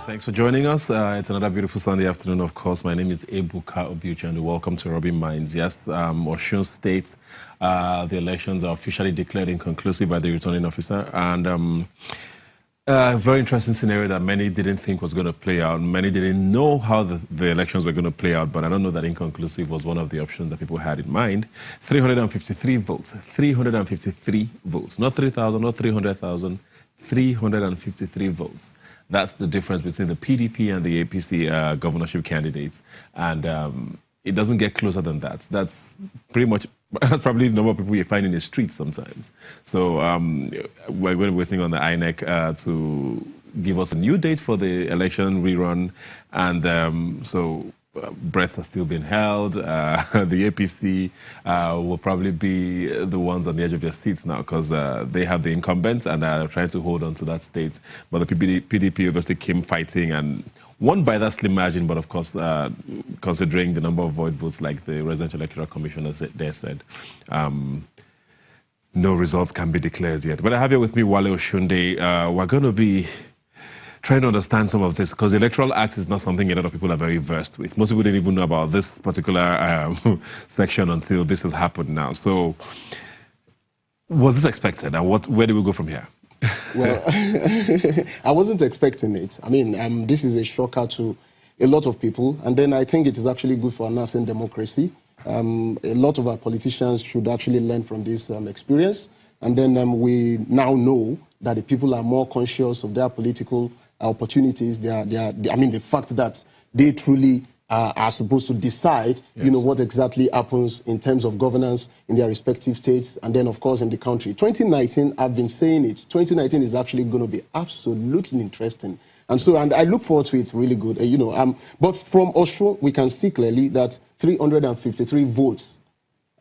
Thanks for joining us. It's another beautiful Sunday afternoon, of course. My name is Ebuka Obiuchi, and welcome to Rubbing Minds. Yes, Osun State, the elections are officially declared inconclusive by the returning officer. And a very interesting scenario that many didn't think was going to play out. Many didn't know how the elections were going to play out, but I don't know that inconclusive was one of the options that people had in mind. 353 votes. 353 votes. Not 3,000, not 300,000. 353 votes. That's the difference between the PDP and the APC governorship candidates. And it doesn't get closer than that. That's pretty much probably the number of people you find in the streets sometimes. So we're going to be waiting on the INEC to give us a new date for the election rerun. And so breaths are still being held. The APC will probably be the ones on the edge of their seats now because they have the incumbent and are trying to hold on to that state. But the PDP obviously came fighting and won by that slim margin. But of course, considering the number of void votes, like the Residential Electoral Commission has said, no results can be declared yet. But I have here with me Wale Oshunde. We're going to be trying to understand some of this because the Electoral Act is not something a lot of people are very versed with. Most people didn't even know about this particular section until this has happened now. So was this expected, and where do we go from here? Well, I wasn't expecting it. I mean, this is a shocker to a lot of people, and then I think it is actually good for our nascent democracy. A lot of our politicians should actually learn from this experience, and then we now know that the people are more conscious of their political opportunities. I mean, the fact that they truly are supposed to decide, yes, you know, what exactly happens in terms of governance in their respective states, and then, of course, in the country. 2019, I've been saying it, 2019 is actually going to be absolutely interesting. And so, and I look forward to it really good, you know. But from Osun, we can see clearly that 353 votes,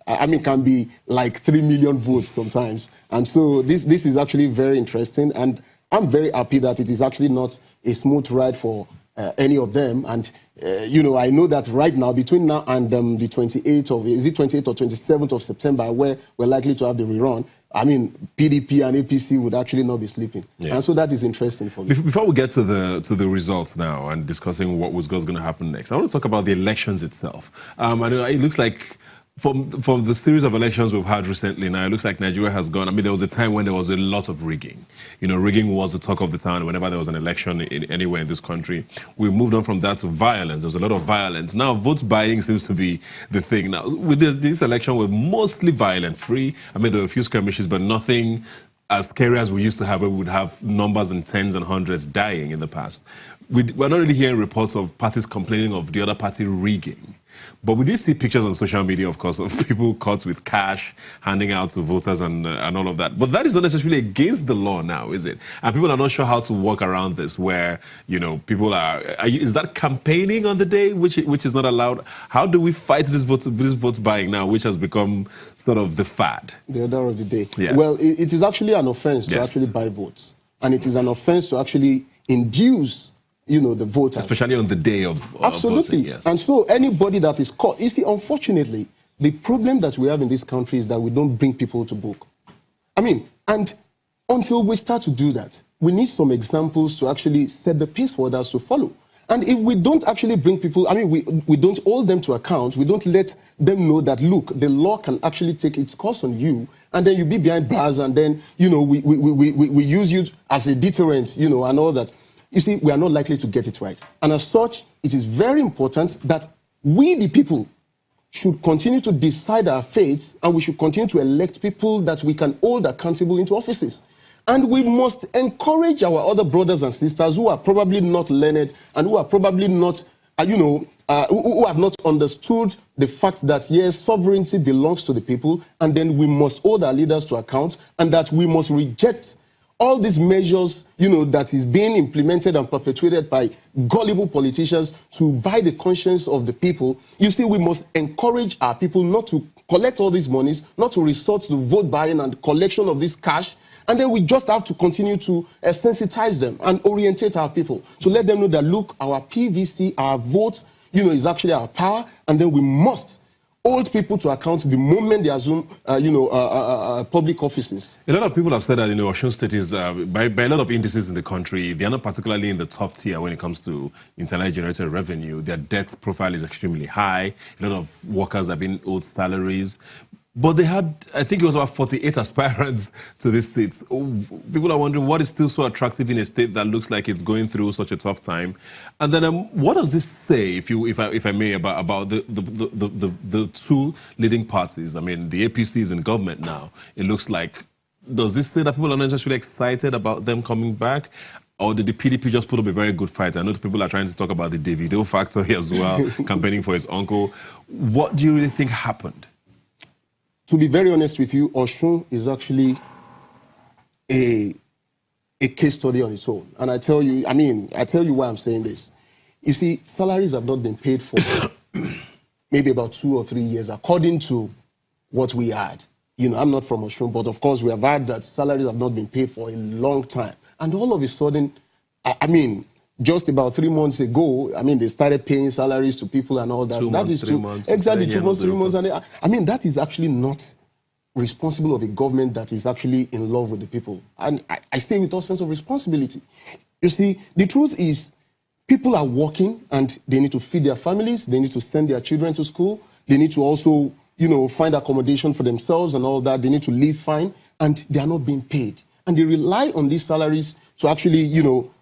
I mean, can be like 3 million votes sometimes. And so this is actually very interesting. And I'm very happy that it is actually not a smooth ride for any of them. And, you know, I know that right now, between now and the 28th of, is it 28th or 27th of September, where we're likely to have the rerun, I mean, PDP and APC would actually not be sleeping. Yes. And so that is interesting for me. Before we get to the results now and discussing what was going to happen next, I want to talk about the elections itself. I know it looks like from the series of elections we've had recently now, it looks like Nigeria has gone. I mean, there was a time when there was a lot of rigging. You know, rigging was the talk of the town whenever there was an election anywhere in this country. We moved on from that to violence. There was a lot of violence. Now, vote buying seems to be the thing. Now, with this election, we're mostly violent-free. I mean, there were a few skirmishes, but nothing as scary as we used to have, where we would have numbers in tens and hundreds dying in the past. We're not really hearing reports of parties complaining of the other party rigging. But we did see pictures on social media, of course, of people caught with cash, handing out to voters and all of that. But that is not necessarily against the law now, is it? And people are not sure how to work around this, where, you know, people is that campaigning on the day, which is not allowed? How do we fight this vote buying now, which has become sort of the fad? The order of the day. Yeah. Well, it is actually an offense to actually buy votes. And it is an offense to actually induce, you know, the voters. Especially on the day of absolutely. Voting, yes. And so anybody that is caught, you see, unfortunately, the problem that we have in this country is that we don't bring people to book. I mean, and until we start to do that, we need some examples to actually set the pace for others to follow. And if we don't actually bring people, I mean, we don't hold them to account, we don't let them know that, look, the law can actually take its course on you, and then you be behind bars, and then, you know, we use you as a deterrent, you know, and all that. You see, we are not likely to get it right. And as such, it is very important that we, the people, should continue to decide our fate, and we should continue to elect people that we can hold accountable into offices. And we must encourage our other brothers and sisters who are probably not learned and who are probably not, you know, who have not understood the fact that, yes, sovereignty belongs to the people, and then we must hold our leaders to account, and that we must reject all these measures, you know, that is being implemented and perpetuated by gullible politicians to buy the conscience of the people. You see, we must encourage our people not to collect all these monies, not to resort to vote buying and collection of this cash. And then we just have to continue to sensitize them and orientate our people to let them know that, look, our PVC, our vote, you know, is actually our power. And then we must hold people to account the moment they assume, public offices. A lot of people have said that, Osun State is, by a lot of indices in the country, they are not particularly in the top tier when it comes to internally generated revenue. Their debt profile is extremely high. A lot of workers have been owed salaries. But they had, I think it was about 48 aspirants to this seat. People are wondering what is still so attractive in a state that looks like it's going through such a tough time. And then what does this say, if I may, about the two leading parties? I mean, the APC is in government now. It looks like, does this say that people are not necessarily excited about them coming back? Or did the PDP just put up a very good fight? I know people are trying to talk about the Davido factor here as well, campaigning for his uncle. What do you really think happened? To be very honest with you, Osun is actually a case study on its own. And I tell you why I'm saying this. You see, salaries have not been paid for maybe about 2 or 3 years, according to what we had. I'm not from Osun, but of course we have had that salaries have not been paid for a long time. And all of a sudden, just about 3 months ago, they started paying salaries to people and all that. 2 months, 3 months. Exactly, 2 months, 3 months. And that is actually not responsible of a government that is actually in love with the people. And I say with all sense of responsibility. You see, the truth is, people are working and they need to feed their families. They need to send their children to school. They need to also, find accommodation for themselves and all that. They need to live fine, and they are not being paid. And they rely on these salaries to actually,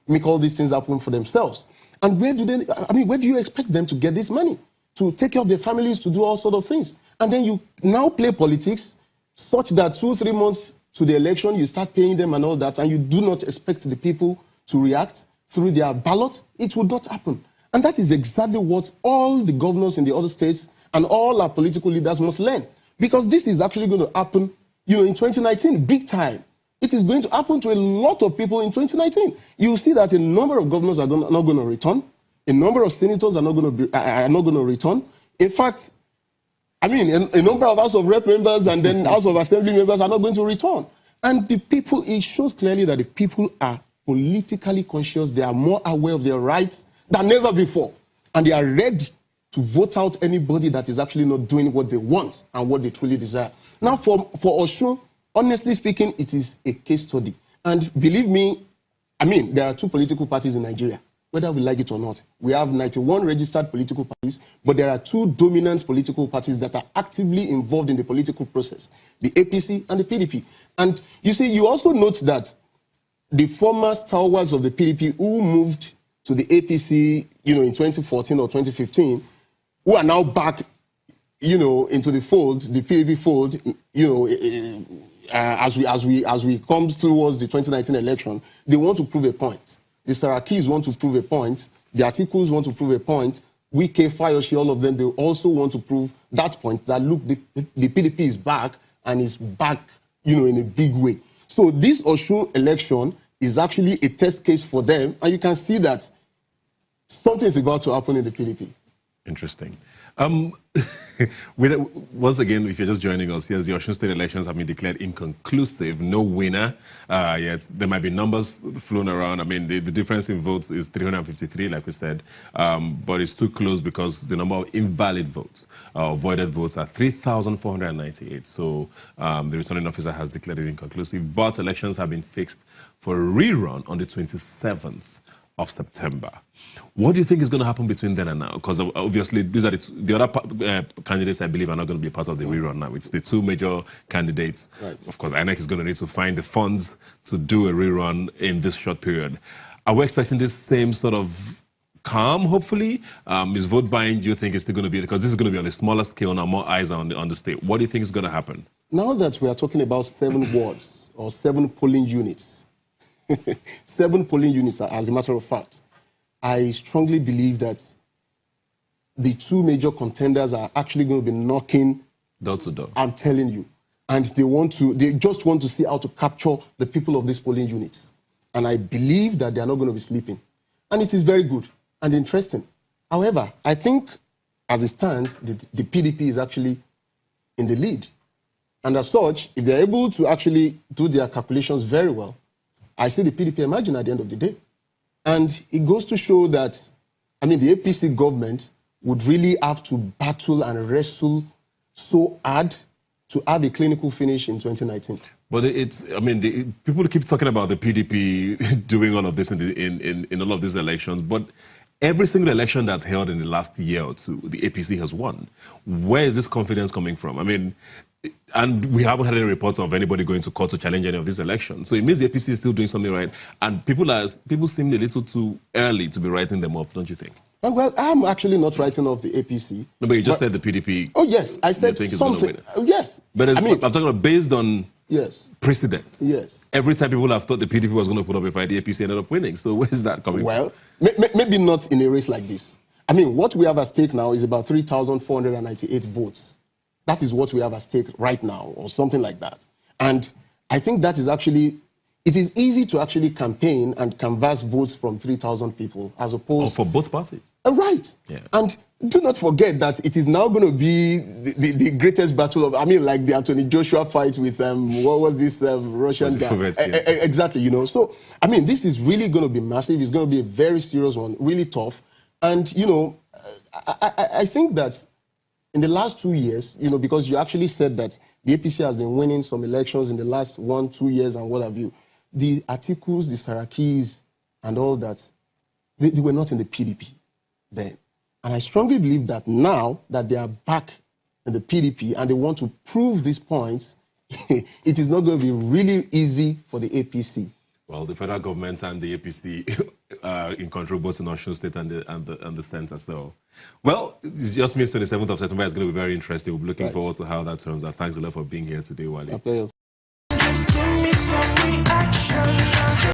make all these things happen for themselves. And where do you expect them to get this money? To take care of their families, to do all sorts of things. And then you now play politics such that 2 3 months to the election, you start paying them and all that, and you do not expect the people to react through their ballot. It would not happen. And that is exactly what all the governors in the other states and all our political leaders must learn. Because this is actually going to happen, in 2019, big time. It is going to happen to a lot of people in 2019. You see that a number of governors are not going to return. A number of senators are not going to return. In fact, a number of House of Rep members and then House of Assembly members are not going to return. And the people, it shows clearly that the people are politically conscious. They are more aware of their rights than ever before. And they are ready to vote out anybody that is actually not doing what they want and what they truly desire. Now, for Osun, honestly speaking, it is a case study. And believe me, there are 2 political parties in Nigeria, whether we like it or not. We have 91 registered political parties, but there are 2 dominant political parties that are actively involved in the political process, the APC and the PDP. And you see, you also note that the former stalwarts of the PDP who moved to the APC, in 2014 or 2015, who are now back, into the fold, the PDP fold, as we come towards the 2019 election, they want to prove a point. The Sarakis want to prove a point. The Articles want to prove a point. Wike, Fayoshe, all of them, they also want to prove that point, that look, the PDP is back, and is back, in a big way. So this Osun election is actually a test case for them, and you can see that something is about to happen in the PDP. Interesting. Once again, if you're just joining us, yes, the Osun State elections have been declared inconclusive. No winner. Yes, there might be numbers flown around. The difference in votes is 353, like we said, but it's too close because the number of invalid votes, voided votes, are 3,498. So the returning officer has declared it inconclusive, but elections have been fixed for a rerun on the 27th of September. What do you think is going to happen between then and now? Because obviously these are the other candidates, I believe, are not going to be part of the rerun now. It's the 2 major candidates. Right. Of course, INEC is going to need to find the funds to do a rerun in this short period. Are we expecting this same sort of calm, hopefully? Is vote buying, do you think, is still going to be, because this is going to be on a smaller scale now, more eyes on the state. What do you think is going to happen? Now that we are talking about 7 wards or 7 polling units, 7 polling units, as a matter of fact, I strongly believe that the 2 major contenders are actually going to be knocking door to door. I'm telling you. And they just want to see how to capture the people of these polling units. And I believe that they are not going to be sleeping. And it is very good and interesting. However, I think as it stands, the PDP is actually in the lead. And as such, if they're able to actually do their calculations very well, I see the PDP emerging at the end of the day. And it goes to show that, the APC government would really have to battle and wrestle so hard to have a clinical finish in 2019. But I mean, people keep talking about the PDP doing all of this in all of these elections, but every single election that's held in the last year or two, the APC has won. Where is this confidence coming from? I mean, and we haven't had any reports of anybody going to court to challenge any of these elections. So it means the APC is still doing something right. And people seem a little too early to be writing them off, don't you think? Well, I'm actually not writing off the APC. No, but you just said the PDP. Oh, yes. I said something. Yes. But I mean, I'm talking about based on precedent. Yes. Every time people have thought the PDP was going to put up a fight, the APC ended up winning. So where is that coming from? Well, maybe not in a race like this. I mean, what we have at stake now is about 3,498 votes. That is what we have at stake right now, or something like that. And I think that is actually, it is easy to actually campaign and canvass votes from 3,000 people as opposed... for both parties? Right. Yeah. And do not forget that it is now going to be the greatest battle of, I mean, like the Anthony Joshua fight with, what was this Russian guy? Exactly, you know. So, I mean, this is really going to be massive. It's going to be a very serious one, really tough. And, you know, I think that in the last 2 years, you know, because you actually said that the APC has been winning some elections in the last 1-2 years and what have you, the Atikus, the Sarakis, and all that, they were not in the PDP then. And I strongly believe that now that they are back in the PDP and they want to prove these points, it is not going to be really easy for the APC. Well, the federal government and the APC are in control both in Osun State and the center. So, well, it just means 27th of September is going to be very interesting. We're looking forward to how that turns out. Thanks a lot for being here today, Wale. Okay. Just give me some reaction.